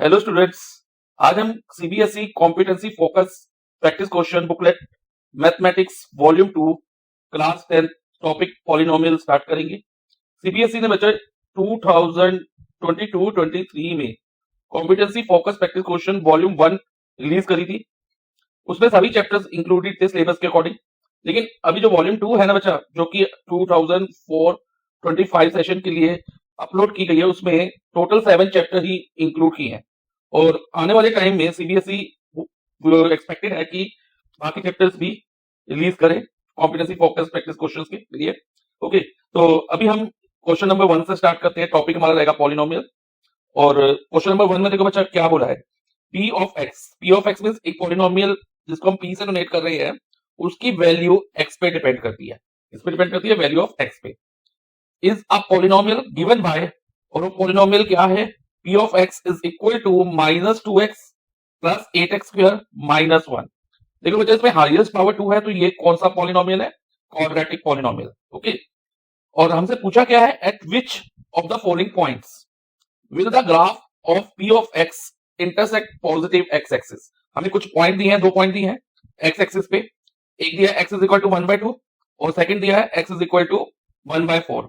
Hello students, आज हम CBSE competency focus practice question booklet mathematics volume 2 class 10 topic polynomial start करेंगे। CBSE ने बच्चे 2022-23 में competency focus practice question volume 1 release करी थी। उसमें सभी चैप्टर्स इंक्लूडेड थे सिलेबस के अकॉर्डिंग, लेकिन अभी जो वॉल्यूम 2 है ना बच्चा, जो कि 2004-25 सेशन के लिए अपलोड की गई है, उसमें टोटल 7 चैप्टर ही इंक्लूड किए हैं और आने वाले टाइम में सीबीएसई एक्सपेक्टेड है कि बाकी चैप्टर्स भी रिलीज करें कॉम्पिटेंसी फोकस प्रैक्टिस क्वेश्चंस के लिए। ओके, तो अभी हम क्वेश्चन नंबर 1 से स्टार्ट करते हैं। टॉपिक हमारा रहेगा पॉलिनोमियल और क्वेश्चन नंबर 1 में देखो बच्चा क्या बोला है, P of x. P of x means एक पॉलिनोमियल जिसको हम पी से डोनेट कर रहे हैं, उसकी वैल्यू एक्स पे डिपेंड करती है। इस पे डिपेंड करती है वैल्यू ऑफ एक्स पे। Is a polynomial given by, और वो पॉलिनोमियल क्या है, p of x is equal to minus 2x plus 8x square minus 1। देखो बच्चे, इसमें हाईएस्ट पावर 2 है, तो ये कौन सा पॉलिनोमियल है, क्वाड्रेटिक पॉलिनोमियल। ओके, और हमसे पूछा क्या है, eight which of the following points will the graph of p of x intersect positive x axis. हमें कुछ पॉइंट दिए हैं, 2 पॉइंट दिए हैं x एक्सिस पे। एक दिया है x is equal to 1/2 और सेकंड दिया है x is equal to 1/4।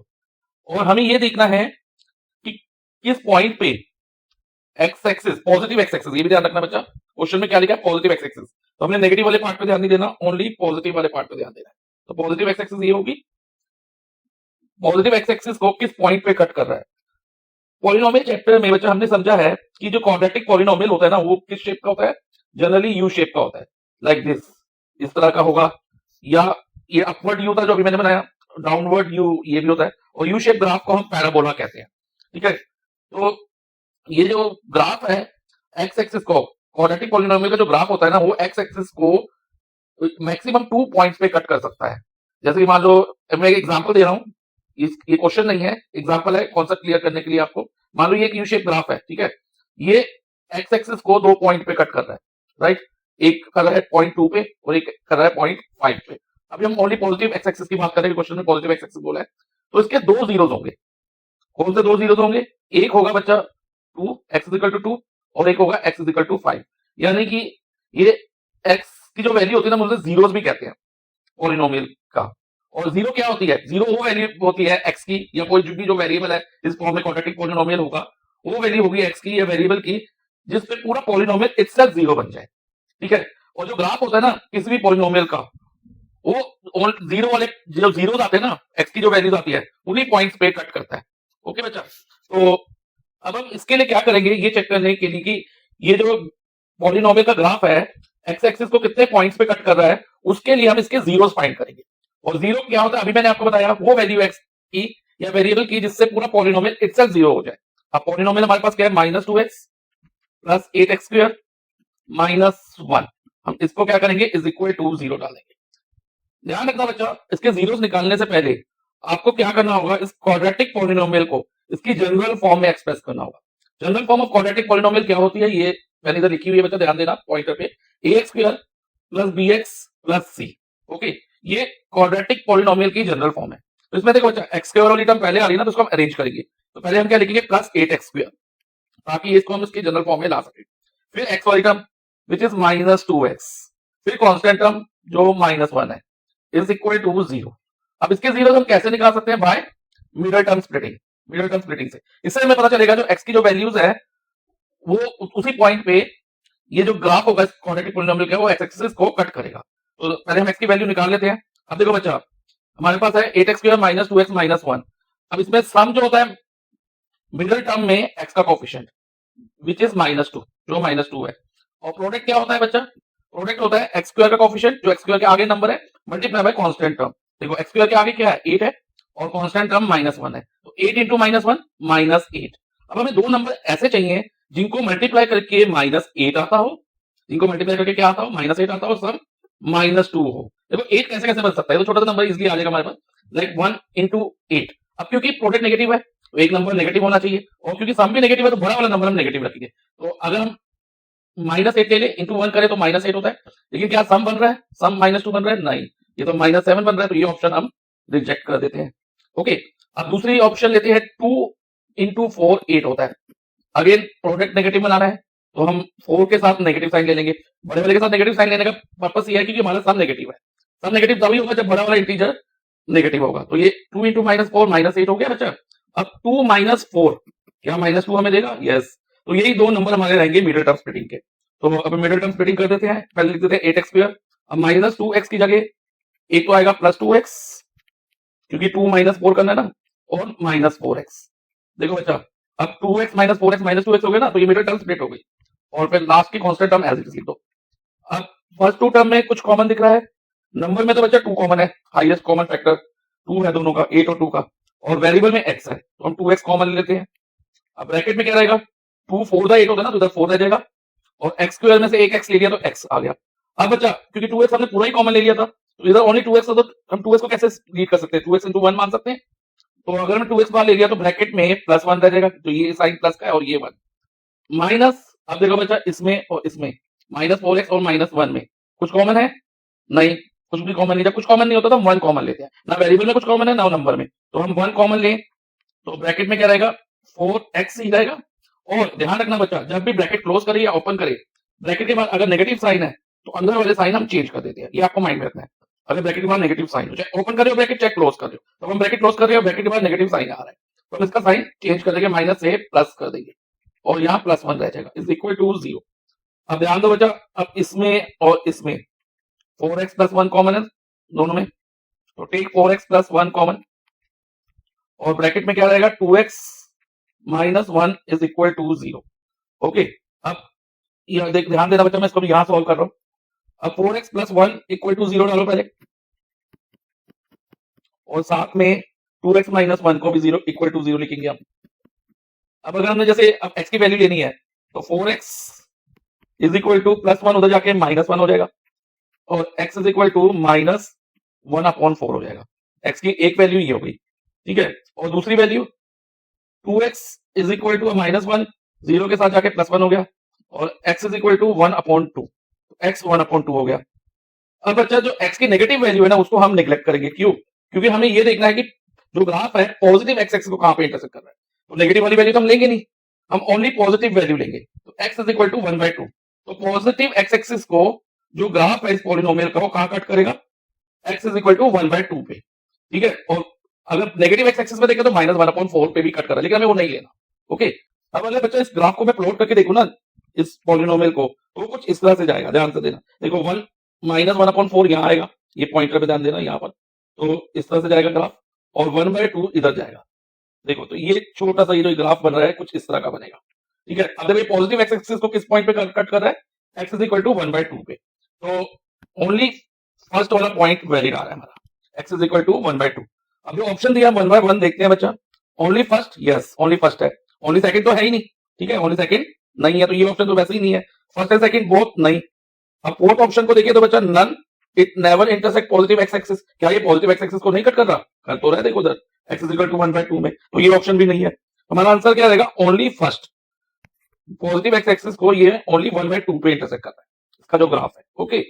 और हमें ये देखना है कि किस पॉइंट पे x axis, positive x axis, ये भी ध्यान रखना बच्चा, क्वेश्चन में क्या लिखा है, पॉजिटिव एक्स एक्सिस। तो हमने नेगेटिव वाले पार्ट पे ध्यान नहीं देना, ओनली पॉजिटिव वाले पार्ट पे ध्यान देना है। तो पॉजिटिव एक्स एक्सिस ये होगी, पॉजिटिव एक्स एक्सिस को किस पॉइंट पे कट कर रहा है। पॉलिनोमियल चैप्टर में बच्चा हमने समझा है कि जो क्वाड्रेटिक पॉलिनोमियल होता है ना, वो किस शेप का होता है, जनरली यू शेप का होता है, लाइक दिस, इस तरह का होगा, या ये अपवर्ड यू था जो अभी मैंने बनाया, डाउनवर्ड यू ये भी होता है, और यू शेप ग्राफ को हम पैराबोला कहते हैं। ठीक है, तो ये जो ग्राफ है एक्स एक्सिस को, क्वाड्रेटिक पॉलिनोमियल का जो ग्राफ होता है ना, वो एक्स एक्सिस को मैक्सिमम 2 पॉइंट्स पे कट कर सकता है। जैसे कि मान लो, मैं एक एग्जांपल दे रहा हूं, ये क्वेश्चन नहीं है, एग्जांपल है कॉन्सेप्ट क्लियर करने के लिए आपको। मान लो ये एक यू शेप ग्राफ है, ठीक है, ये एक्स एक्सिस को 2 पॉइंट पे कट कर रहा है, राइट। एक कर रहा है पॉइंट 2 पे और एक कर रहा है पॉइंट 5 पे। अभी हम ओनली पॉजिटिव एक्स एक्सिस की बात कर रहे हैं, क्वेश्चन में पॉजिटिव एक्स एक्सिस बोला है, तो इसके 2 जीरोस होंगे। कौन से 2 जीरोस होंगे, एक होगा बच्चा 2 x इक्वल टू 2 और एक होगा x इक्वल टू 5। यानी कि ये x की जो वैल्यू होती है ना, उसे जीरोस भी कहते हैं पॉलिनोमियल का। और जीरो क्या होती है, जीरो वो वैल्यू होती है x की, या कोई भी जो वेरिएबल है इस फॉर्म में क्वाड्रेटिक पॉलिनोमियल होगा, वो वैल्यू होगी x की या वेरिएबल की, जिसपे पूरा पॉलिनोमियल इटसेल्फ जीरो बन जाए। ठीक है, और जो ग्राफ होता है ना किसी भी पॉलिनोमियल का, वो जीरो वाले जो जीरोस आते हैं ना, x की जो वैल्यूज आती है, उन्हीं पॉइंट्स पे कट करता है। ओके बच्चा, तो अब हम इसके लिए क्या करेंगे, ये चेक करने के लिए कि ये जो पॉलिनोमियल का ग्राफ है एक्स एक्सिस को कितने पॉइंट्स पे कट कर रहा है, उसके लिए हम इसके जीरोस फाइंड करेंगे। और जीरो क्या होता है, अभी मैंने आपको बताया, वो वैल्यू एक्स की या वेरिएबल की जिससे पूरा पॉलिनोमियल इटसेल्फ जीरो हो जाए। अब पॉलिनोमियल हमारे पास क्या है, -2x plus 8x square minus 1। हम इसको क्या करेंगे, इज इक्वल टू 0 डालेंगे। ध्यान रखना बच्चा, इसके जीरोस निकालने से पहले आपको क्या करना होगा, इस क्वाड्रेटिक पॉलिनोमियल को इसकी जनरल फॉर्म में एक्सप्रेस करना होगा। General form of quadratic polynomial क्या होती है, ये मैंने इधर लिखी हुई है बच्चा, ध्यान देना पॉइंटर पे, ax square plus bx plus c। Okay, ये क्वाड्रेटिक पॉलिनोमियल की जनरल फॉर्म है। तो इसमें देखो बच्चा, x स्क्वायर वाली टर्म पहले आ रही है ना, तो उसको हम अरेंज करेंगे। तो पहले हम क्या लिखेंगे, प्लस 8x स्क्वायर, ताकि इसको हम इसकी जनरल फॉर्म में ला सके। फिर x वाली टर्म विच इज -2x, फिर कॉन्स्टेंट टर्म जो -1 है, इज इक्वल टू 0। अब इसके जीरो हम कैसे निकाल सकते हैं, by middle term splitting. Middle term splitting से इससे हमें पता चलेगा जो x की जो वैल्यूज है, वो उसी पॉइंट पे ये जो ग्राफ होगा क्वाड्रेटिक पॉलिनोमियल का, वो x एक्सिस को कट करेगा। तो पहले हम x की वैल्यू निकाल लेते हैं। अब देखो बच्चा, हमारे पास है 8x square minus 2x minus 1। अब इसमें सम जो होता है मिडल टर्म में x का कोफिशिएंट विच इज -2, जो -2 है, और प्रोडक्ट क्या होता है बच्चा, प्रोडक्ट होता है x स्क्वायर का कोफिशिएंट, जो x स्क्वायर के आगे नंबर है, मल्टीप्लाई बाय कांस्टेंट टर्म। देखो x स्क्वायर के आगे क्या है, 8 है, और कांस्टेंट टर्म -1 है, तो 8 इंटू -1 -8। अब हमें 2 नंबर ऐसे चाहिए जिनको मल्टीप्लाई करके -8 आता हो, जिनको मल्टीप्लाई करके क्या आता हो, -8 आता हो, सम -2 हो। देखो 8 कैसे कैसे बन सकता है, तो छोटा सा नंबर इजीली आ जाएगा हमारे पास, लाइक 1 इंटू 8। अब क्योंकि प्रोडक्ट नेगेटिव है, तो एक नंबर नेगेटिव होना चाहिए, और क्योंकि सम भी नेगेटिव है, तो बड़ा वाला नंबर हम नेगेटिव रखेंगे। तो अगर हम -8 ले ले, इंटू 1 करें तो -8 होता है, लेकिन क्या सम बन रहा है, सम -2 बन रहा है, नहीं, ये तो -7 बन रहा है, तो ये ऑप्शन हम रिजेक्ट कर देते हैं। ओके, अब दूसरी ऑप्शन लेते हैं, 2 इंटू 4 8 होता है। अगेन प्रोडक्ट नेगेटिव बनाना है तो हम 4 के साथ नेगेटिव साइन ले लेंगे। बड़े वाले के साथ नेगेटिव साइन लेने का पर्पस ये है क्योंकि हमारा सम नेगेटिव है। सम नेगेटिव तभी होगा जब बड़ा वाला इंटीजर नेगेटिव होगा। तो ये 2 इंटू माइनस 4 -8 हो गया बच्चा। अब 2 माइनस 4 क्या -2 हमें देगा? यस। तो यही दो नंबर हमारे रहेंगे मिडिल टर्म स्प्लिटिंग के। तो अब मिडिल टर्म स्प्लिटिंग कर देते हैं। पहले लिख देते हैं 8x स्क्वायर। अब -2x की जगह एक तो आएगा +2x क्योंकि 2 माइनस 4 करना है ना, और -4x। देखो बच्चा अब 2x माइनस 4x -2x हो गया ना, तो ये मिडिल टर्म स्प्लिट हो गई और फिर लास्ट की constant term as it is लिख दो। अब फर्स्ट टू टर्म में कुछ कॉमन दिख रहा है। नंबर में तो बच्चा 2 कॉमन है, हाईएस्ट कॉमन फैक्टर 2 है दोनों का, 8 और 2 का, और वेरिएबल में x है तो हम 2x कॉमन ले लेते हैं। अब ब्रैकेट में क्या रहेगा? 2 4 8 होता है ना, तो इधर 4 रह जाएगा और x स्क्वायर में से एक x ले लिया तो x आ गया। अब बच्चा क्योंकि 2x हमने पूरा ही कॉमन ले लिया था तो इधर ओनली 2x था, तो हम 2x को कैसे लीड कर सकते हैं? 2x into 1 मान सकते हैं। तो अगर मैं 2x बाहर ले लिया तो ब्रैकेट में +1 रह जाएगा, तो ये साइन प्लस का है और ये 1 माइनस। अब देखो बच्चा इसमें और इसमें -4x और -1 में कुछ कॉमन है? नहीं, कुछ भी कॉमन नहीं। जब कुछ कॉमन नहीं होता तो हम 1 कॉमन लेते हैं ना। वेरिएबल में कुछ कॉमन है ना नंबर में, तो हम 1 कॉमन लें तो ब्रैकेट में क्या रहेगा? 4x ही रहेगा। और ध्यान रखना बच्चा, जब भी ब्रैकेट क्लोज करे या ओपन करे, ब्रैकेट के बाद अगर नेगेटिव साइन है तो अंदर वाले साइन हम चेंज कर देते हैं। ये आपको माइंड में रखना है। अगर ब्रैकेट के बाद नेगेटिव साइन हो, चाहे ओपन कर रहे हो ब्रैकेट, चाहे क्लोज कर रहे हो, तो हम ब्रैकेट क्लोज कर रहे हो, ब्रैकेट के बाद नेगेटिव साइन आ रहा है तो हम इसका साइन चेंज कर देंगे, माइनस से प्लस कर देंगे और यहाँ +1 रह जाएगा इज इक्वल टू 0। अब ध्यान दो बच्चा, अब इसमें और इसमें 4x + 1 कॉमन है दोनों में, तो टेक 4x + 1 कॉमन और ब्रैकेट में क्या रहेगा? 2x - 1 is equal to 0। Okay, अब यह देख ध्यान देना बच्चा, मैं इसको भी यहां सॉल्व कर रहा हूं। अब 4x + 1 इक्वल टू 0 डालो पहले और साथ में 2x - 1 को भी 0 इक्वल टू 0 लिखेंगे हम। अब अगर हमने जैसे अब x की वैल्यू लेनी है तो 4x इज इक्वल टू +1 उधर जाके -1 हो जाएगा और x इज इक्वल टू -1/4 हो जाएगा। x की एक वैल्यू ये हो गई, ठीक है। और दूसरी value 2x is equal to -1, 0 के साथ जाके +1 हो गया और x is equal to 1/2, x 1/2 हो गया। अब बच्चा जो x की नेगेटिव वैल्यू है ना, उसको हम नेग्लेक्ट करेंगे। क्यों? क्योंकि हमें ये देखना है कि जो ग्राफ है पॉजिटिव x एक्सिस को कहां पे इंटरसेक्ट कर रहा है। तो नेगेटिव वाली वैल्यू तो हम लेंगे नहीं, हम ओनली पॉजिटिव वैल्यू लेंगे। तो x इज इक्वल टू 1/2। तो पॉजिटिव x एक्सिस को जो ग्राफ है इस पॉलिनोमियल का, वो कहां कट करेगा? x इज इक्वल टू 1/2 पे, ठीक है। और अगर नेगेटिव x एक्सिस में देखें तो -1/4 पे भी कट कर रहा है, लेकिन हमें वो नहीं लेना। ओके, अब अगर बच्चा इस ग्राफ को मैं प्लॉट करके देखूं ना इस पॉलिनोमियल को, तो वो कुछ इस तरह से जाएगा। ध्यान से देना, देखो 1 -1/4 यहाँ आएगा, ये पॉइंटर पे ध्यान देना यहाँ पर, तो इस तरह से जाएगा ग्राफ और 1/2 इधर जाएगा। देखो तो ये छोटा सा ये जो ग्राफ बन रहा है कुछ इस तरह का बनेगा, ठीक है। अब देखो ये पॉजिटिव x एक्सिस को किस पॉइंट पे कट कर रहा है? x इज इक्वल टू 1/2 पे। तो ओनली फर्स्ट वाला पॉइंट वैलिड आ रहा है हमारा, x इज इक्वल टू 1/2। अब जो ऑप्शन दिया 1/1 देखते हैं बच्चा। Only first, yes only first है, ओनली सेकंड तो है ही नहीं, ठीक है। ओनली सेकंड नहीं है तो ये ऑप्शन तो वैसे ही नहीं है। फर्स्ट एंड सेकंड बोथ नहीं। अब फोर्थ ऑप्शन को देखिए तो बच्चा none it never intersect positive x axis. क्या ये पॉजिटिव x एक्सिस को नहीं कट कर रहा? कर तो रहा है, देखो उधर x इज इक्वल टू 1/2 में, तो ये ऑप्शन भी नहीं है। हमारा आंसर क्या रहेगा? Only first, positive x axis को ये ओनली 1/2 पे इंटरसेक्ट कर रहा है इसका जो ग्राफ है। ओके।